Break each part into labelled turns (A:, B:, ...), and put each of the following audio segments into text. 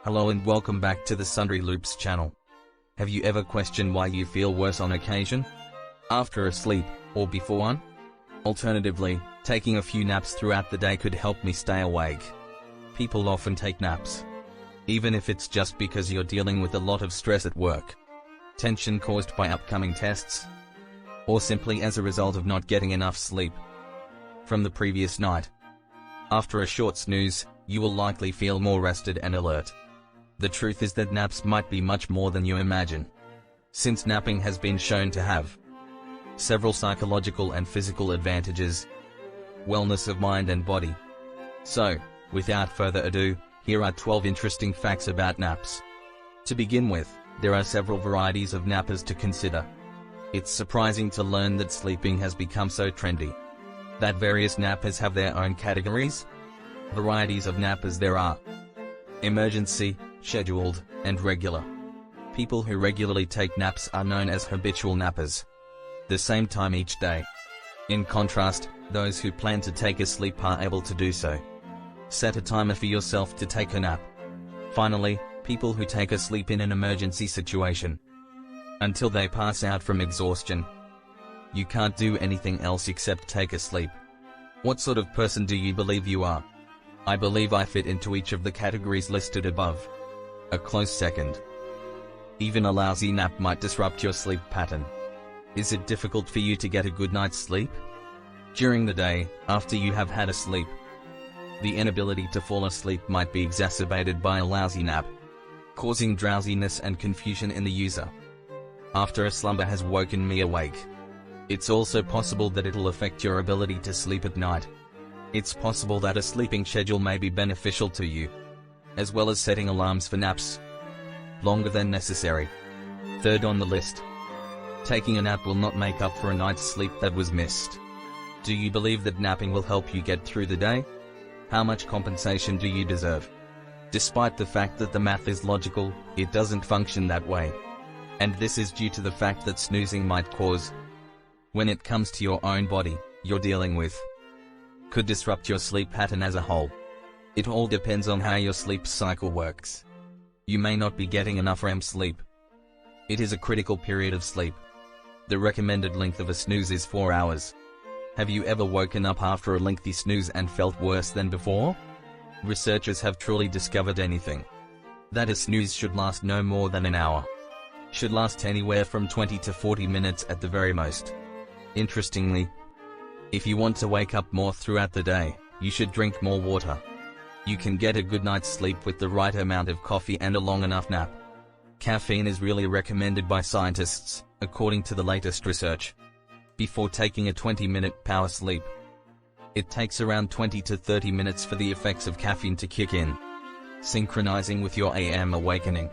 A: Hello and welcome back to the Sundry Loops channel. Have you ever questioned why you feel worse on occasion? After a sleep, or before one? Alternatively, taking a few naps throughout the day could help me stay awake. People often take naps, even if it's just because you're dealing with a lot of stress at work, tension caused by upcoming tests, or simply as a result of not getting enough sleep from the previous night. After a short snooze, you will likely feel more rested and alert. The truth is that naps might be much more than you imagine, since napping has been shown to have several psychological and physical advantages, wellness of mind and body. So, without further ado, here are 12 interesting facts about naps. To begin with, there are several varieties of nappers to consider. It's surprising to learn that sleeping has become so trendy, that various nappers have their own categories. Varieties of nappers there are: emergency, scheduled, and regular. People who regularly take naps are known as habitual nappers, the same time each day. In contrast, those who plan to take a sleep are able to do so. Set a timer for yourself to take a nap. Finally, people who take a sleep in an emergency situation until they pass out from exhaustion. You can't do anything else except take a sleep. What sort of person do you believe you are? I believe I fit into each of the categories listed above. A close second. Even a lousy nap might disrupt your sleep pattern. Is it difficult for you to get a good night's sleep during the day, after you have had a sleep? The inability to fall asleep might be exacerbated by a lousy nap, causing drowsiness and confusion in the user. After a slumber has woken me awake. It's also possible that it'll affect your ability to sleep at night. It's possible that a sleeping schedule may be beneficial to you, as well as setting alarms for naps longer than necessary. Third on the list. Taking a nap will not make up for a night's sleep that was missed. Do you believe that napping will help you get through the day? How much compensation do you deserve? Despite the fact that the math is logical, it doesn't function that way. And this is due to the fact that snoozing might cause, when it comes to your own body, you're dealing with, could disrupt your sleep pattern as a whole. It all depends on how your sleep cycle works. You may not be getting enough REM sleep. It is a critical period of sleep. The recommended length of a snooze is 4 hours. Have you ever woken up after a lengthy snooze and felt worse than before? Researchers have truly discovered anything that a snooze should last no more than an hour. Should last anywhere from 20 to 40 minutes at the very most. Interestingly, if you want to wake up more throughout the day, you should drink more water. You can get a good night's sleep with the right amount of coffee and a long enough nap. Caffeine is really recommended by scientists, according to the latest research, before taking a 20-minute power sleep. It takes around 20 to 30 minutes for the effects of caffeine to kick in, synchronizing with your AM awakening.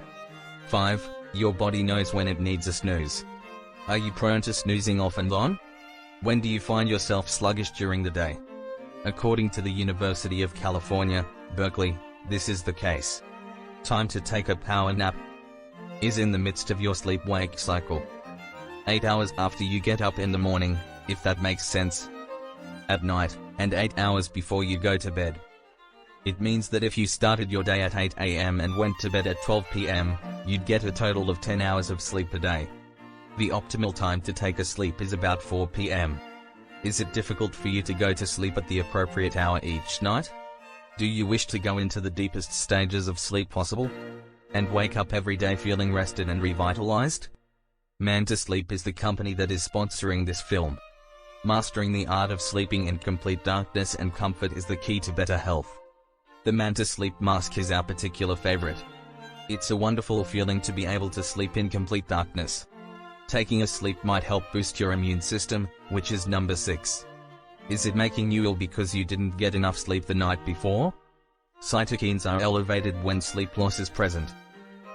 A: 5. Your body knows when it needs a snooze. Are you prone to snoozing off and on? When do you find yourself sluggish during the day? According to the University of California, Berkeley, this is the case. Time to take a power nap is in the midst of your sleep-wake cycle. 8 hours after you get up in the morning, if that makes sense, at night, and 8 hours before you go to bed. It means that if you started your day at 8 a.m. and went to bed at 12 p.m., you'd get a total of 10 hours of sleep a day. The optimal time to take a sleep is about 4 p.m. Is it difficult for you to go to sleep at the appropriate hour each night? Do you wish to go into the deepest stages of sleep possible, and wake up every day feeling rested and revitalized? Manta Sleep is the company that is sponsoring this film. Mastering the art of sleeping in complete darkness and comfort is the key to better health. The Manta Sleep Mask is our particular favorite. It's a wonderful feeling to be able to sleep in complete darkness. Taking a sleep might help boost your immune system, which is number 6. Is it making you ill because you didn't get enough sleep the night before? Cytokines are elevated when sleep loss is present.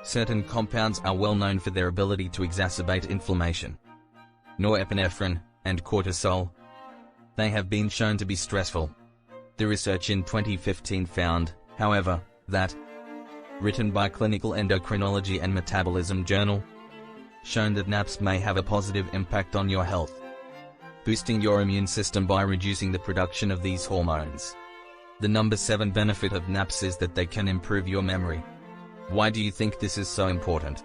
A: Certain compounds are well known for their ability to exacerbate inflammation. Norepinephrine and cortisol. They have been shown to be stressful. The research in 2015 found, however, that, written by Clinical Endocrinology and Metabolism Journal, shown that naps may have a positive impact on your health, boosting your immune system by reducing the production of these hormones. The number 7 benefit of naps is that they can improve your memory. Why do you think this is so important?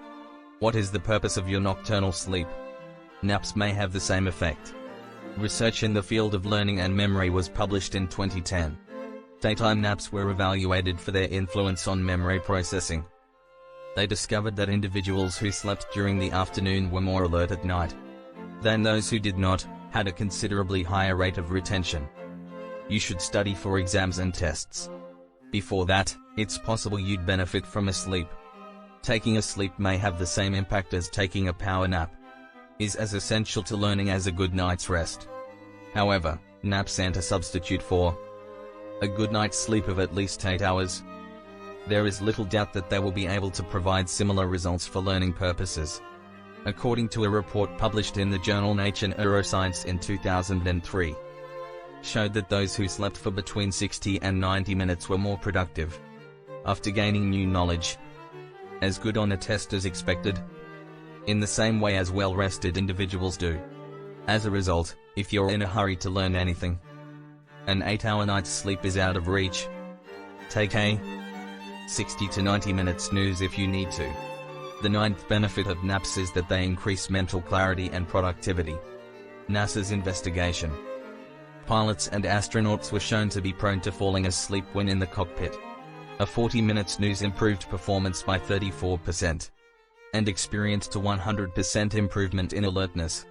A: What is the purpose of your nocturnal sleep? Naps may have the same effect. Research in the field of learning and memory was published in 2010. Daytime naps were evaluated for their influence on memory processing. They discovered that individuals who slept during the afternoon were more alert at night than those who did not, had a considerably higher rate of retention. You should study for exams and tests. Before that, it's possible you'd benefit from a sleep. Taking a sleep may have the same impact as taking a power nap. Is as essential to learning as a good night's rest. However, naps aren't a substitute for a good night's sleep of at least 8 hours. There is little doubt that they will be able to provide similar results for learning purposes. According to a report published in the journal Nature Neuroscience in 2003, showed that those who slept for between 60 and 90 minutes were more productive after gaining new knowledge, as good on a test as expected, in the same way as well-rested individuals do. As a result, if you're in a hurry to learn anything, an 8-hour night's sleep is out of reach. Take a 60 to 90 minute snooze if you need to. The ninth benefit of naps is that they increase mental clarity and productivity. NASA's investigation. Pilots and astronauts were shown to be prone to falling asleep when in the cockpit. A 40-minute snooze improved performance by 34%. And experienced a 100% improvement in alertness.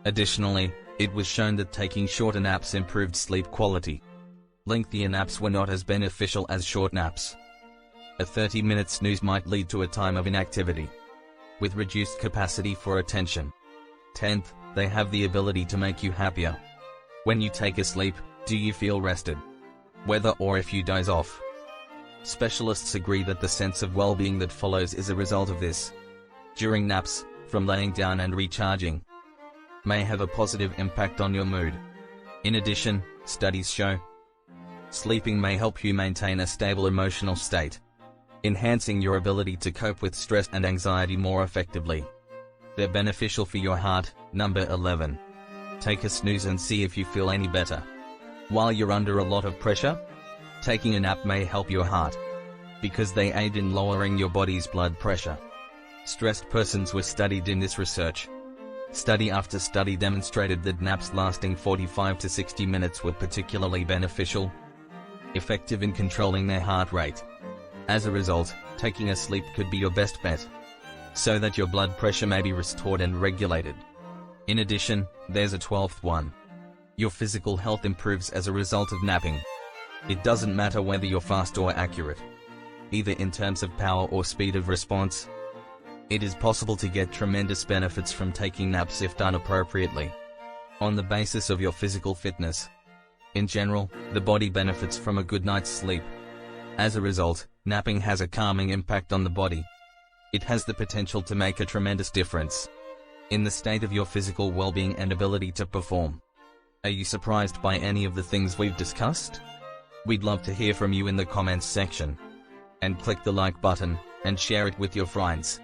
A: Additionally, it was shown that taking shorter naps improved sleep quality. Lengthier naps were not as beneficial as short naps. A 30-minute snooze might lead to a time of inactivity, with reduced capacity for attention. 10th, they have the ability to make you happier. When you take a sleep, do you feel rested? Whether or if you doze off. Specialists agree that the sense of well-being that follows is a result of this. During naps, from laying down and recharging, may have a positive impact on your mood. In addition, studies show sleeping may help you maintain a stable emotional state, enhancing your ability to cope with stress and anxiety more effectively. They're beneficial for your heart. Number 11. Take a snooze and see if you feel any better. While you're under a lot of pressure, taking a nap may help your heart, because they aid in lowering your body's blood pressure. Stressed persons were studied in this research. Study after study demonstrated that naps lasting 45 to 60 minutes were particularly beneficial, effective in controlling their heart rate. As a result, taking a sleep could be your best bet, so that your blood pressure may be restored and regulated. In addition, there's a 12th one. Your physical health improves as a result of napping. It doesn't matter whether you're fast or accurate, either in terms of power or speed of response. It is possible to get tremendous benefits from taking naps if done appropriately. On the basis of your physical fitness. In general, the body benefits from a good night's sleep. As a result, napping has a calming impact on the body. It has the potential to make a tremendous difference in the state of your physical well-being and ability to perform. Are you surprised by any of the things we've discussed? We'd love to hear from you in the comments section. And click the like button, and share it with your friends.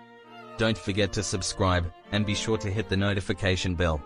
A: Don't forget to subscribe, and be sure to hit the notification bell.